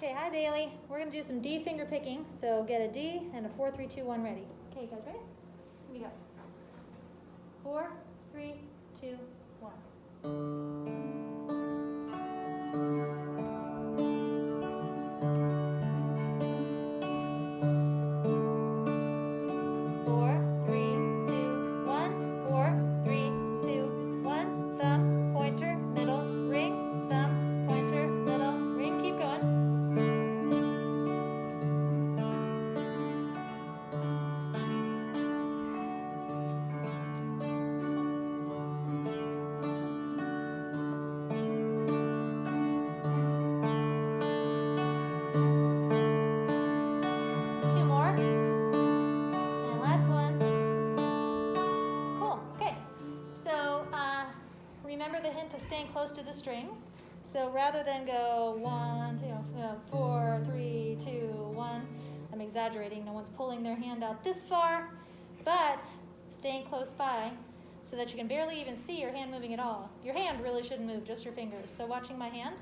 Okay, hi Bailey. We're going to do some D finger picking. So get a D and a 4, 3, 2, 1 ready. Okay, you guys ready? Here we go. 4, 3, 2, 1. 4, 3, 2, 1. 4, 3, 2, 1. Thumb, pointer, middle, ring. Thumb, pointer, middle, ring. Keep going. Two more. And last one. Cool. Okay. So remember the hint of staying close to the strings. So rather than go 1, 2, 4, 3, 2, 1, I'm exaggerating. No one's pulling their hand out this far, but staying close by so that you can barely even see your hand moving at all. Your hand really shouldn't move, just your fingers. So watching my hand.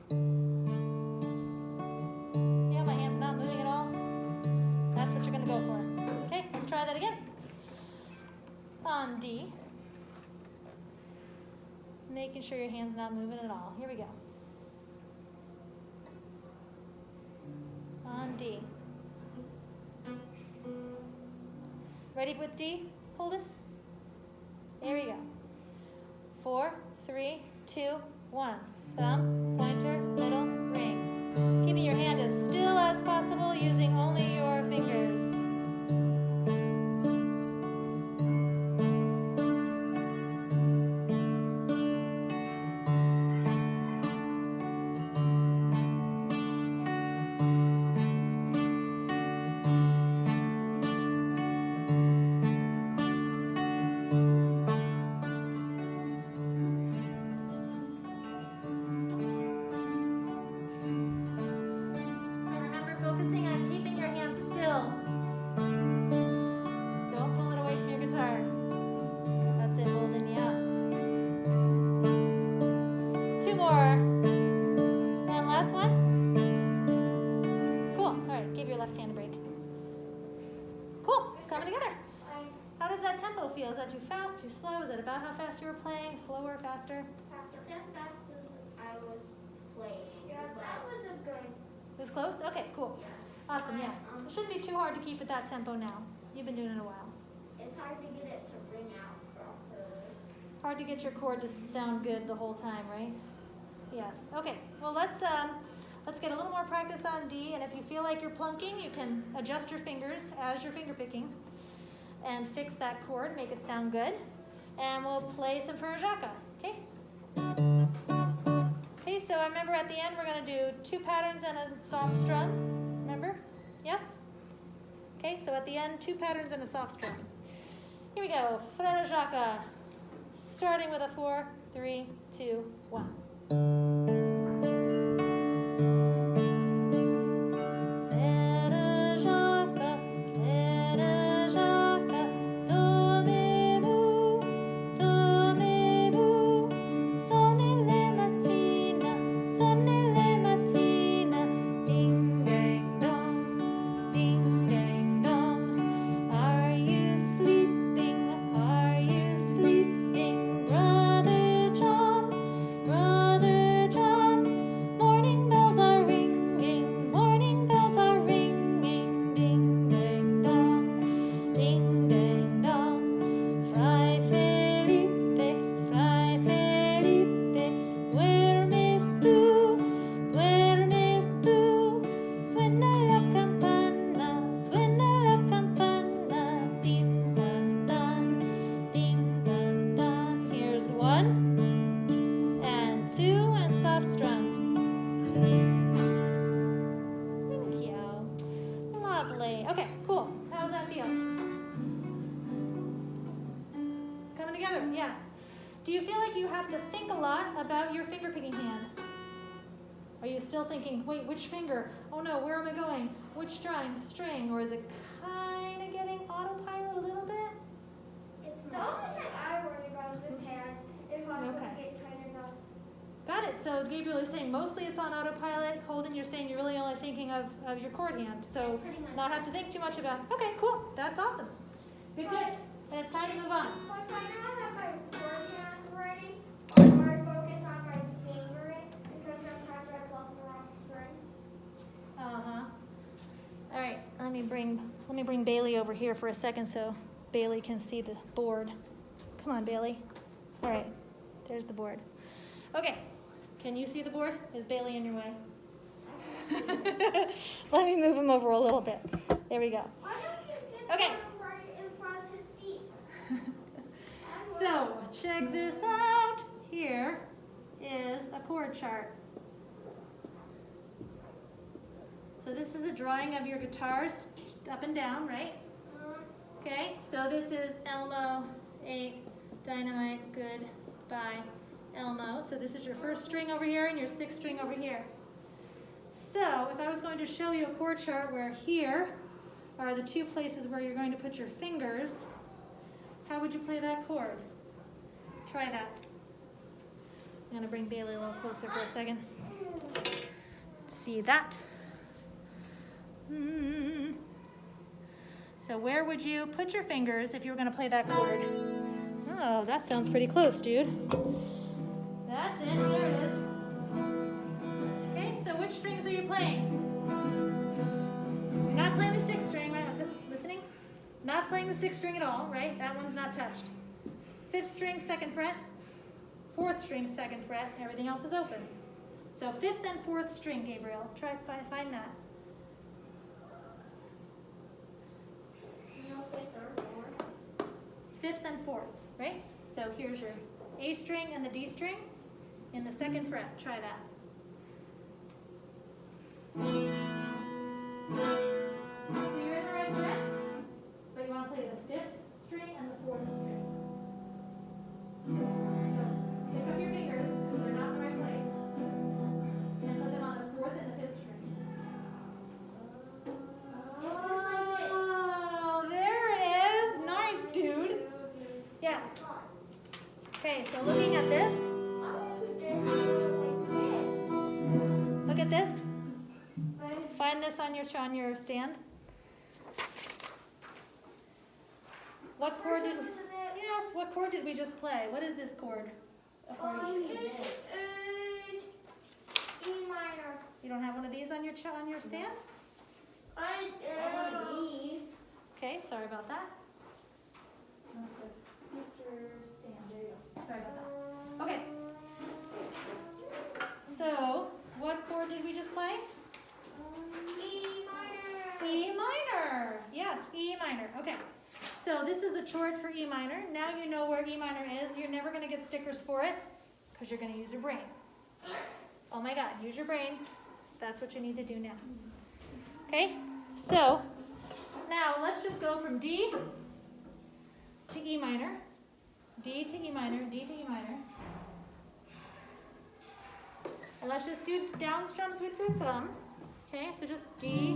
See how my hand's not moving at all? That's what you're going to go for. Okay, let's try that again. On D. Making sure your hand's not moving at all. Here we go. On D. Ready with D? Hold it. There we go. 4, 3, 2, 1. Thumb, pointer, middle, ring. Keeping your hand as still as possible using only your fingers. Focusing on keeping your hands still. Don't pull it away from your guitar. That's it, holding you up. 2 more. And last one. Cool. All right, give your left hand a break. Cool, it's coming together. How does that tempo feel? Is that too fast, too slow? Is that about how fast you were playing? Slower, faster? Faster. Just fast as I was playing. Yeah, that was a good. It was close? Okay, cool. Yeah. Awesome, yeah. It shouldn't be too hard to keep at that tempo now. You've been doing it a while. It's hard to get it to ring out properly. Hard to get your chord to sound good the whole time, right? Yes. Okay. Well, let's get a little more practice on D, and if you feel like you're plunking, you can adjust your fingers as you're finger picking and fix that chord, make it sound good. And we'll play some Farajaka, okay? Okay, so I remember at the end we're going to do 2 patterns and a soft strum. Remember? Yes? Okay, so at the end, 2 patterns and a soft strum. Here we go. Farajaka. Starting with a 4, 3, 2, 1. Okay, cool. How does that feel? It's coming together, yes. Do you feel like you have to think a lot about your finger picking hand? Are you still thinking, wait, which finger? Oh no, where am I going? Which string? Or is it kind of getting autopilot a little bit? It's The only thing I worry about is this hand. If I don't Okay. get tight enough. Got it. So Gabriel is saying mostly it's on autopilot. Holden, you're saying you're really only thinking of your chord hand. So Pretty much. not have to think too much about it. Okay, cool. That's awesome. Good, good. And it's time to move on. But if I now have my chord hand ready, or I focus on my fingering, because sometimes I pluck the wrong string. Uh-huh. All right, let me bring Bailey over here for a second so Bailey can see the board. Come on, Bailey. All right, there's the board. Okay, can you see the board? Is Bailey in your way? Let me move him over a little bit. There we go. Why don't you just Okay. put him right in front of his seat? So, check this out. Here is a chord chart. So this is a drawing of your guitars up and down, right? Okay, so this is Elmo, 8, Dynamite, good, bye, Elmo. So this is your first string over here and your sixth string over here. So if I was going to show you a chord chart where here are the two places where you're going to put your fingers, how would you play that chord? Try that. I'm going to bring Bailey a little closer for a second. See that? So where would you put your fingers if you were going to play that chord? Oh, that sounds pretty close, dude. That's it. There it is. Okay, so which strings are you playing? You're not playing the sixth string, right? Listening? Not playing the sixth string at all, right? That one's not touched. Fifth string, second fret. Fourth string, second fret. Everything else is open. So fifth and fourth string, Gabriel. Try to find that. No, say third, fourth. Fifth and fourth, right? So here's your A string and the D string in the second fret. Try that. So you're in the right fret, but you want to play the fifth string and the fourth string. So pick up your fingers because they're not in the right place and put them on the fourth and the fifth string. Oh, there it is. Nice, dude. Yes. Okay, so looking at this, look at this. Find this on your stand. What chord did? Yes. What chord did we just play? What is this chord? E minor. You don't have one of these on your stand? I do. These. Okay, sorry about that. There you go. Sorry about that. Okay. So, what chord did we just play? E minor. E minor. Yes, E minor. Okay. So this is a chord for E minor. Now you know where E minor is. You're never going to get stickers for it because you're going to use your brain. Oh my God, use your brain. That's what you need to do now. Okay? So now let's just go from D to E minor. D to E minor, D to E minor. And let's just do down strums with your thumb. Okay, so just D.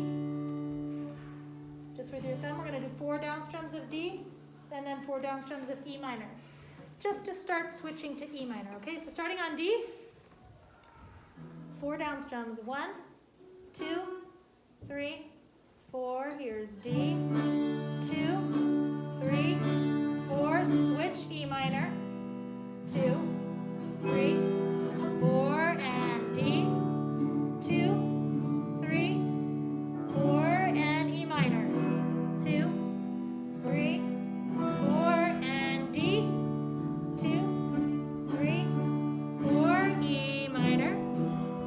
Just with your thumb, we're going to do 4 down strums of D, and then 4 down strums of E minor. Just to start switching to E minor, okay? So starting on D, 4 down strums. 1, 2, 3, 4. Here's D. 2, 3, 4. Switch E minor. 2, 3, 4, and D. 2, 3, 4, and E minor. 2, 3, 4, and D. 2, 3, 4, E minor.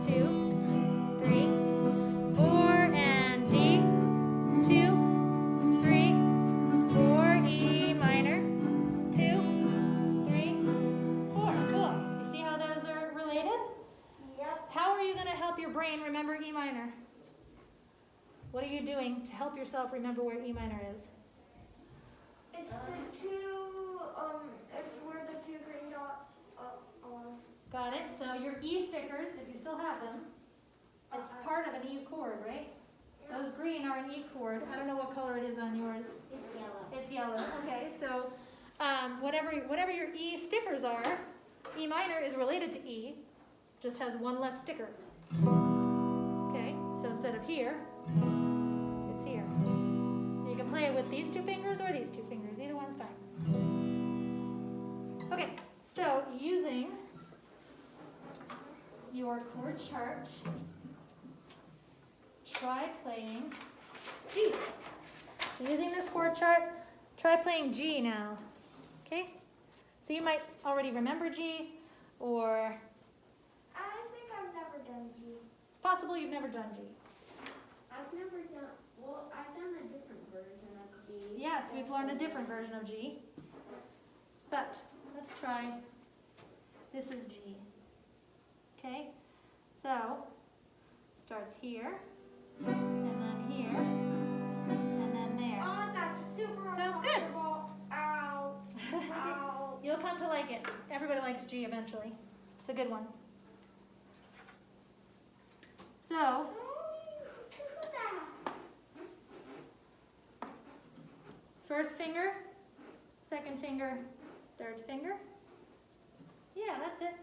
2, 3, 4, and D. 2, 3, 4, E minor. 2, 3, 4. Cool. You see how those are related? Yep. How are you going to help your brain remember E minor? What are you doing to help yourself remember where E minor is? It's the two, it's where the 2 green dots are. Got it? So your E stickers, if you still have them, it's part of an E chord, right? Those green are an E chord. I don't know what color it is on yours. It's yellow. It's yellow. Okay, so whatever your E stickers are, E minor is related to E. just has one less sticker. Okay, so instead of here, it's here. You can play it with these two fingers or these two fingers. Either one's fine. Okay, so using your chord chart, try playing G. So using this chord chart, try playing G now. Okay? So you might already remember G, or I think I've never done G. it's possible you've never done G. I've never done, well, I've done a different version of G. Yes, we've learned a different version of G. But let's try, this is G. Okay? So, starts here, and then here, and then there. Oh, that's super Sounds good. uncomfortable. Ow. Ow. You'll come to like it. Everybody likes G eventually. It's a good one. So, first finger, second finger, third finger. Yeah, that's it.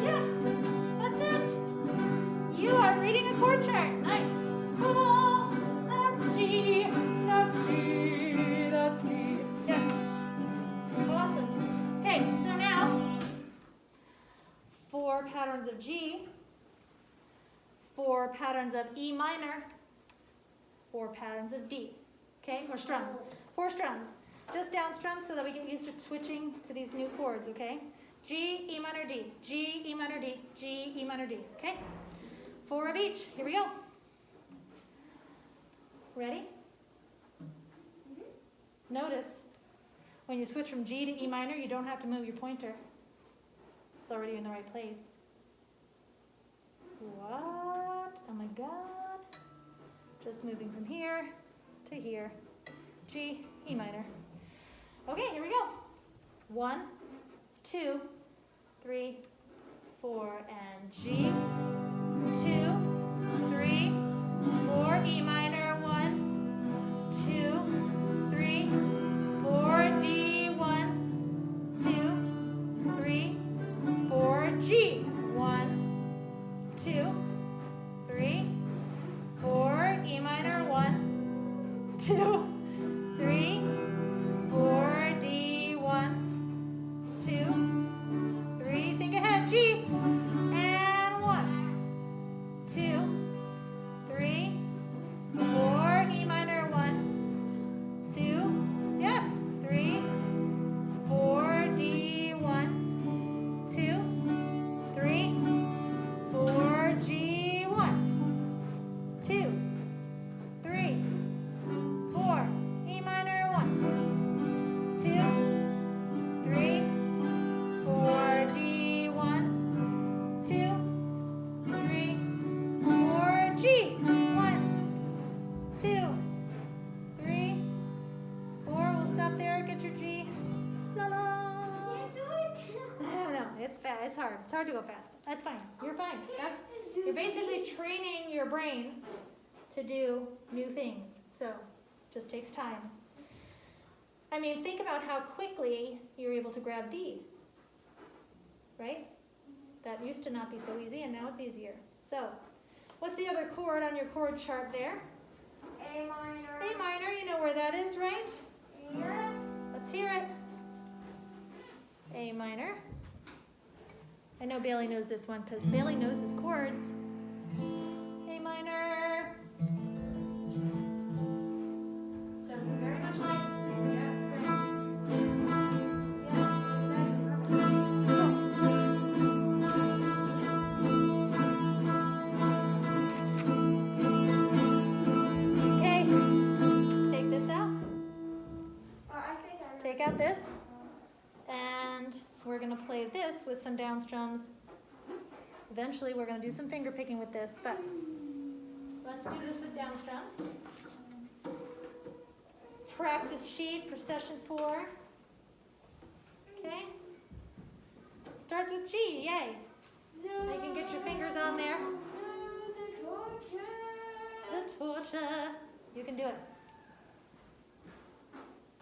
Yes, that's it. You are reading a chord chart. Nice. Cool. That's G. That's G. That's G. Yes. Awesome. Okay, so now 4 patterns of G, 4 patterns of E minor, 4 patterns of D. Okay, or strums. 4 strums. Just down strums so that we get used to switching to these new chords, okay? G, E minor, D. G, E minor, D. G, E minor, D. Okay? 4 of each. Here we go. Ready? Notice, when you switch from G to E minor, you don't have to move your pointer. It's already in the right place. What? Oh my God. Just moving from here to here. G, E minor. Okay, here we go. 1, 2, 3, 4, and G. 2, 3, 4, E minor. 1, 2, 3, 4, D. 1, 2, 3, 4, G. 1, 2, 3, 4, E minor. 1, 2, 3, 4, D. 1, 2, 3. Think ahead, G. And 1, 2, 3, 4, E minor. 1, 2. Yes. 3, 4, D. 1, 2, 3, 4, G. 1, 2, 3, 4, E minor. 1, 2, 3, 4, D. 1, 2, 3, 4, G. 1, 2, 3, 4. We'll stop there. Get your G. La la. Can't do it. No, it's fast. It's hard. It's hard to go fast. That's fine. You're fine. You're basically training your brain to do new things. So, just takes time. I mean, think about how quickly you're able to grab D. Right? That used to not be so easy, and now it's easier. So, what's the other chord on your chord chart there? A minor. A minor. You know where that is, right? Yeah. Let's hear it. A minor. I know Bailey knows this one because Bailey knows his chords. A minor. Sounds very much like, yes, great. Yes, exactly. Okay, take this out. I think I Take out this, and we're going to play this with some down strums. Eventually, we're going to do some finger picking with this, but let's do this with down strums. Practice sheet for session 4. Okay? Starts with G, yay. Now you can get your fingers on there. The torture. You can do it.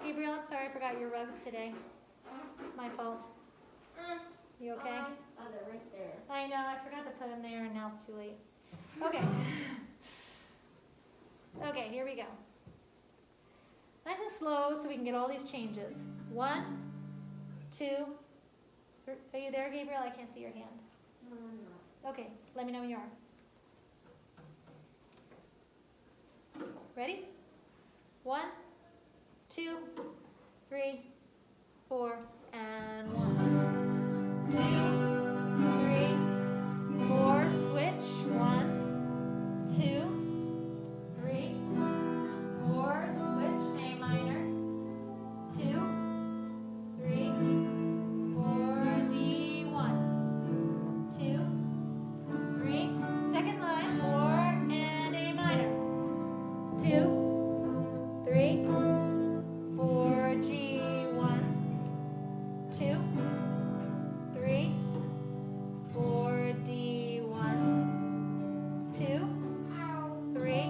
Gabriel, I'm sorry I forgot your rugs today. My fault. You okay? Oh, they're right there. I know, I forgot to put them there and now it's too late. Okay. Okay, here we go. Nice and slow so we can get all these changes. 1, 2, are you there, Gabriel? I can't see your hand. No, I'm not. Okay, let me know when you are. Ready? 1, 2, 3, 4, and 1, 2, 3, 4. Switch. 1, 2, 3, 4. Switch. A minor. 2, 3, 4. D. 1, 2, 3. Second line. 4 and A minor. 2, 3, 4. G. 1, 2, 3, 4. D. 1, 2, 3,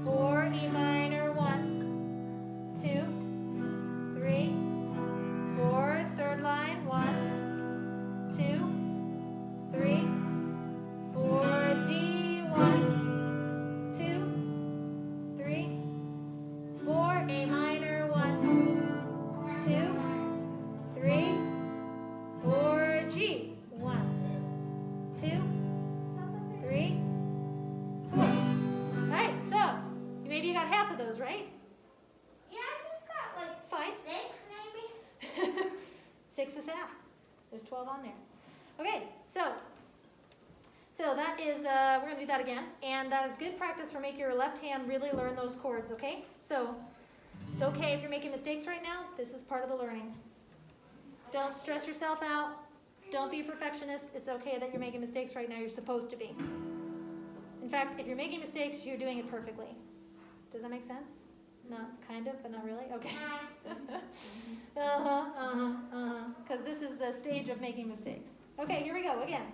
4. E minor. 1, 2, 3, 4. Third line. 1, 2, 3, 4. D. 1, 2, 3, 4. A minor. 1, 2, 3, 4. G. 1, 2, 3, 4. All right, so maybe you got half of those, right? Yeah, I just got like It's fine. 6 maybe. 6 is half. There's 12 on there. Okay, so that is, we're going to do that again. And that is good practice for making your left hand really learn those chords, okay? So it's okay if you're making mistakes right now. This is part of the learning. Don't stress yourself out. Don't be a perfectionist. It's okay that you're making mistakes right now. You're supposed to be. In fact, if you're making mistakes, you're doing it perfectly. Does that make sense? No, kind of, but not really? Okay. Because this is the stage of making mistakes. Okay, here we go again.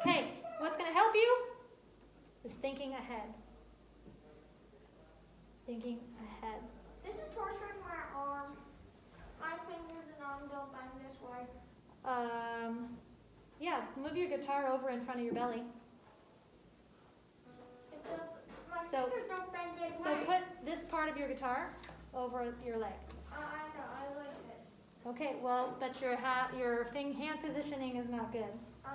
Okay, what's going to help you is thinking ahead. Thinking ahead. This is torturing my arm. My fingers and arm don't bend this way. Yeah, move your guitar over in front of your belly. My So- fingers don't bend this So way. put this part of your guitar over your leg. I know, I like this. Okay, well, but your hand positioning is not good. So,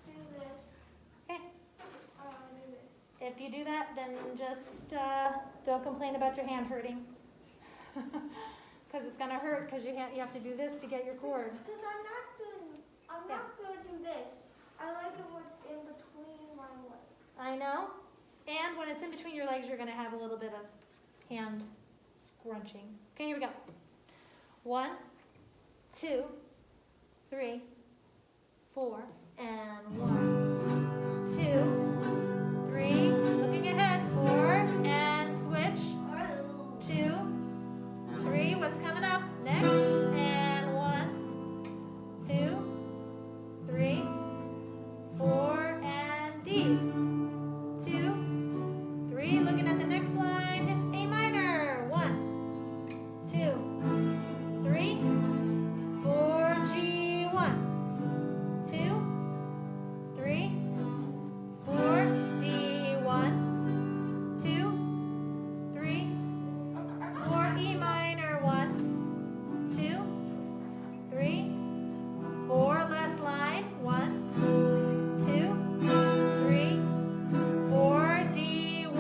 Do this. okay. Do this. If you do that, then just don't complain about your hand hurting. Because it's going to hurt because you have to do this to get your chord. Because I'm not gonna do this. I like it when it's in between my legs. I know. And when it's in between your legs, you're going to have a little bit of hand scrunching. Okay, here we go. 1, 2, 3, 4, and 1, 2, 3. Looking ahead. 4 and switch. 2, 3. What's coming up next? And 1, 2, 3, 4, and D. 2, 3. Looking at the next line. It's A minor. 1, 2, 3, 4. G. 1, 2, 3, 4. D. 1, 2, 3, 4. E minor. 1, 2, 3, 4. Last line. 1, 2, 3, 4. D. 1,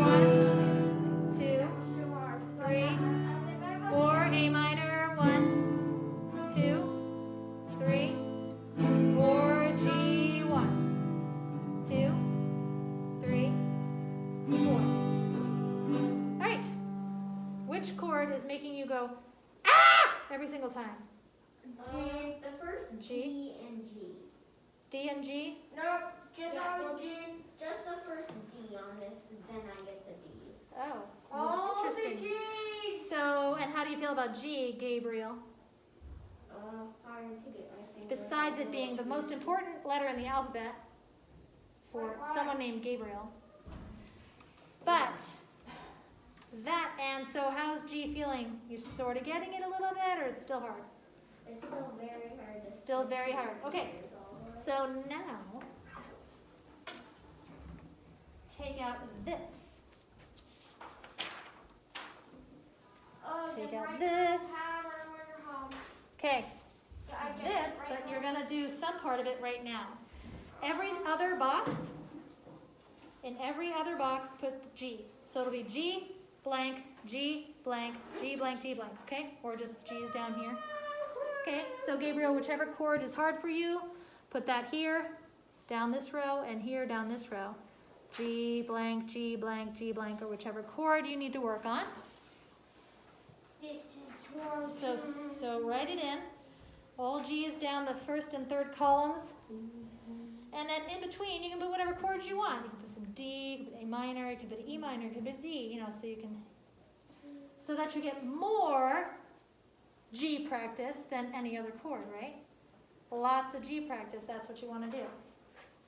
2, 3, 4. A minor. 1, 2, 3, 4. G. 1, 2, 3, 4. All right. Which chord is making you go ah every single time? The first G. G and G. D and G. Nope, just Yeah, on well, G. Just the first D on this, then I get the D's. Oh, All the interesting. G's. So, and how do you feel about G, Gabriel? Hard to get my finger. Besides it being the most important letter in the alphabet for Why? someone named Gabriel. But That, and so how's G feeling? You're sort of getting it a little bit, or it's still hard? It's still very hard to Still very hard. Okay. So now, take out this. Oh, Take just out write this. the pattern when you're home. Okay, I get this, it right but you're home. gonna do some part of it right now. Every other box, in every other box, put G. So it'll be G blank, G blank, G blank, G blank, okay? Or just G's down here. Okay, so Gabriel, whichever chord is hard for you, put that here, down this row, and here, down this row. G blank, G blank, G blank, or whichever chord you need to work on. This is working. So write it in. All G's down the first and third columns. And then in between, you can put whatever chords you want. You can put some D, you can put A minor, you can put E minor, you can put D, you know, so you can, so that you get more G practice than any other chord, right? Lots of G practice, that's what you want to do.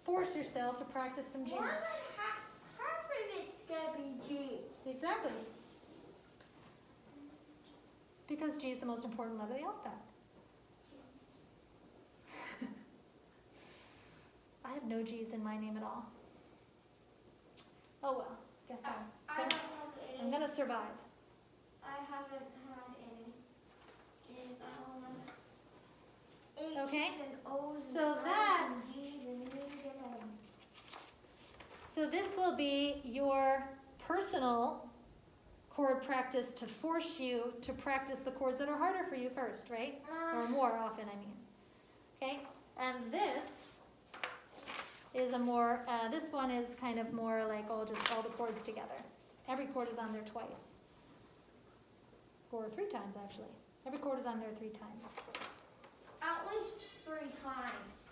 Force yourself to practice some G. More than half of it's gonna be G. Exactly. Because G is the most important letter of the alphabet. I have no G's in my name at all. Oh well, guess I don't have I'm any. gonna survive. I haven't had any. G's, H's Okay. and O's So and that- I's and G's and U's and M's. So this will be your personal chord practice to force you to practice the chords that are harder for you first, right? Or more often, I mean. Okay? And this is a more, this one is kind of more like all the chords together. Every chord is on there twice. Or 3 times, actually. Every chord is on there 3 times. At least 3 times.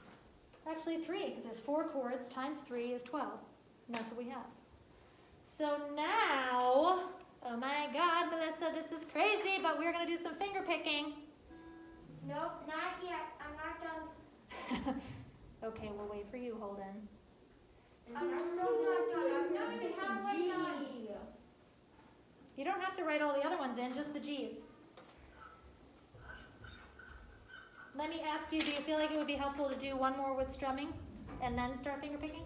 Actually 3, because there's 4 chords times 3 is 12. And that's what we have. So now, oh my God, Melissa, this is crazy, but we're going to do some finger picking. Nope, not yet. I'm not done. Okay, we'll wait for you, Holden. I'm still not done. I'm not even halfway done. You don't have to write all the other ones in, just the G's. Let me ask you, do you feel like it would be helpful to do one more with strumming and then start finger picking?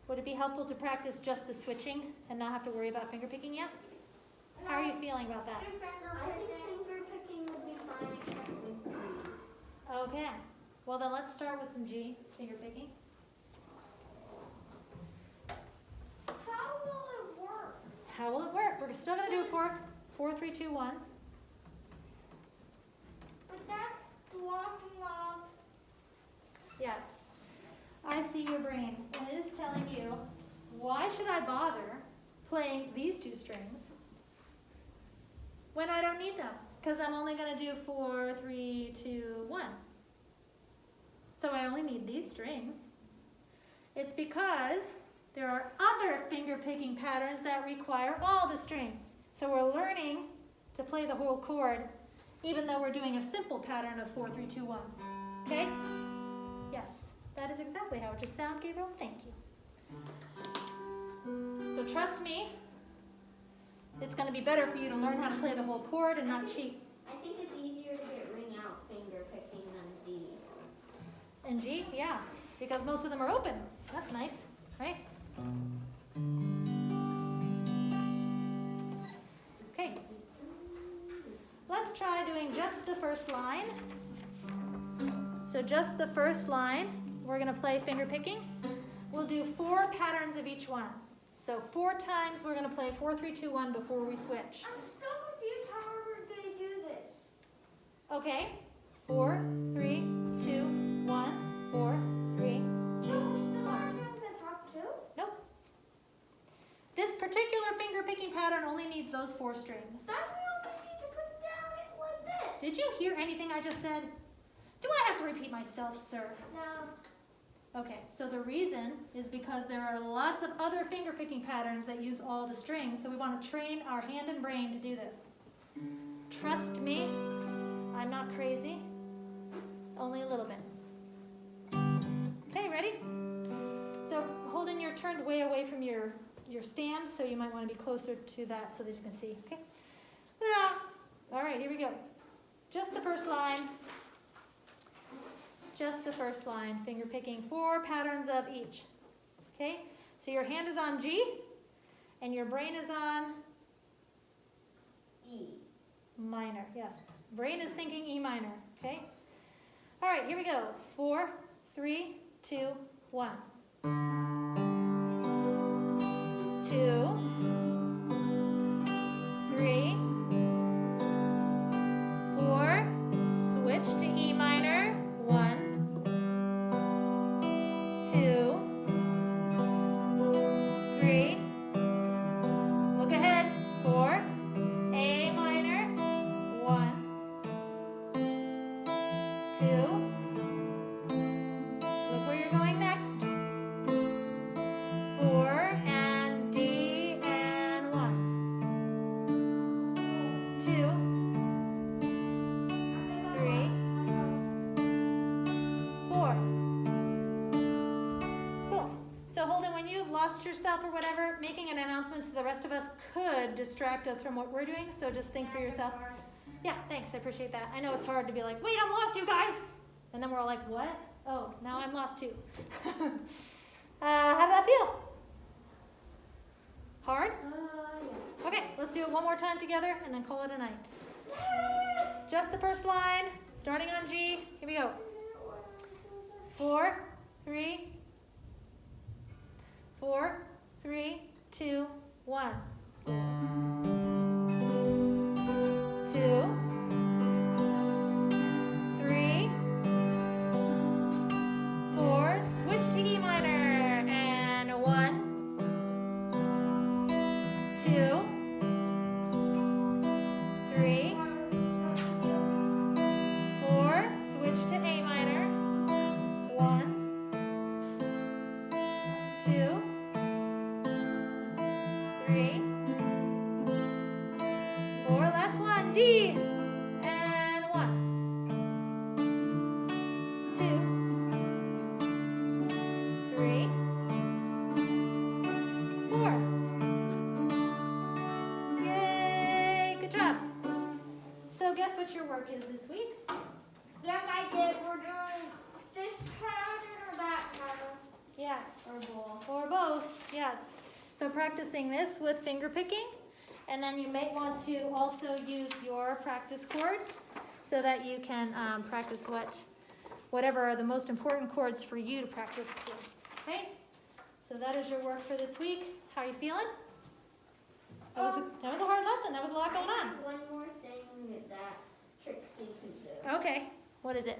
Would it be helpful to practice just the switching and not have to worry about finger picking yet? How are you feeling about that? Do finger I think picking. finger picking would be fine except with G. Okay. Well, then let's start with some G finger picking. How will it work? How will it work? We're still going to do it 4, 3, 2, 1. But that's blocking off. Yes. I see your brain, and it is telling you, why should I bother playing these 2 strings when I don't need them? Because I'm only going to do 4, 3, 2, 1. So I only need these strings. It's because there are other finger picking patterns that require all the strings. So we're learning to play the whole chord, even though we're doing a simple pattern of 4, 3, 2, 1. Okay? Yes. That is exactly how it should sound, Gabriel. Thank you. So trust me, it's going to be better for you to learn how to play the whole chord and not cheat. I think it's easier to get ring out finger picking than D. And G, yeah, because most of them are open. That's nice, right? Okay. Let's try doing just the first line. So just the first line. We're going to play finger picking. We'll do 4 patterns of each one. So 4 times we're going to play 4, 3, 2, 1 before we switch. I'm still confused how we're going to do this. Okay? 4, 3, 2, 1, 4, 3. So we're still on the top 2? Nope. This particular finger picking pattern only needs those 4 strings. Then we only need to put down it like this. Did you hear anything I just said? Do I have to repeat myself, sir? No. Okay, so the reason is because there are lots of other finger picking patterns that use all the strings, so we want to train our hand and brain to do this. Trust me, I'm not crazy, only a little bit. Okay, ready? So Holden, you're turned way away from your your stand, so you might want to be closer to that so that you can see. Okay. Yeah. All right, here we go. Just the first line. Just the first line. Finger picking 4 patterns of each. Okay. So your hand is on G, and your brain is on E. minor. Yes. Brain is thinking E minor. Okay. All right, here we go. 4, 3, 2, 1. 2, 3, 4, switch to E minor. 1, 2, 3, look ahead. 4, A minor. 1, 2. Look where you're going next. 4 and D and 1. 2, 3, 4. Cool. So Holden, when you've lost yourself or whatever, making an announcement to the rest of us could distract us from what we're doing. So just think for yourself. Yeah, thanks. I appreciate that. I know it's hard to be like, wait, I'm lost, you guys. And then we're all like, what? Oh, now I'm lost too. How did that feel? Hard? Yeah. Okay, let's do it one more time together and then call it a night. Just the first line, starting on G. Here we go. 4, 3, 4, 3, 2, 1. 2, 3, 4, switch to E minor, and 1, 2, 3, 4, switch to A minor, 1, 2, 3, 4, last one, D, and 1, 2, 3, 4. Yay, good job. So guess what your work is this week? Yes, I did. We're doing this pattern or that pattern. Yes. Or both. Or both, yes. So practicing this with finger picking, and then you may want to also use your practice chords so that you can practice whatever are the most important chords for you to practice to. Okay? So that is your work for this week. How are you feeling? That was a hard lesson. That was a lot going I on. have one more thing that Trixie can do. Okay. What is it?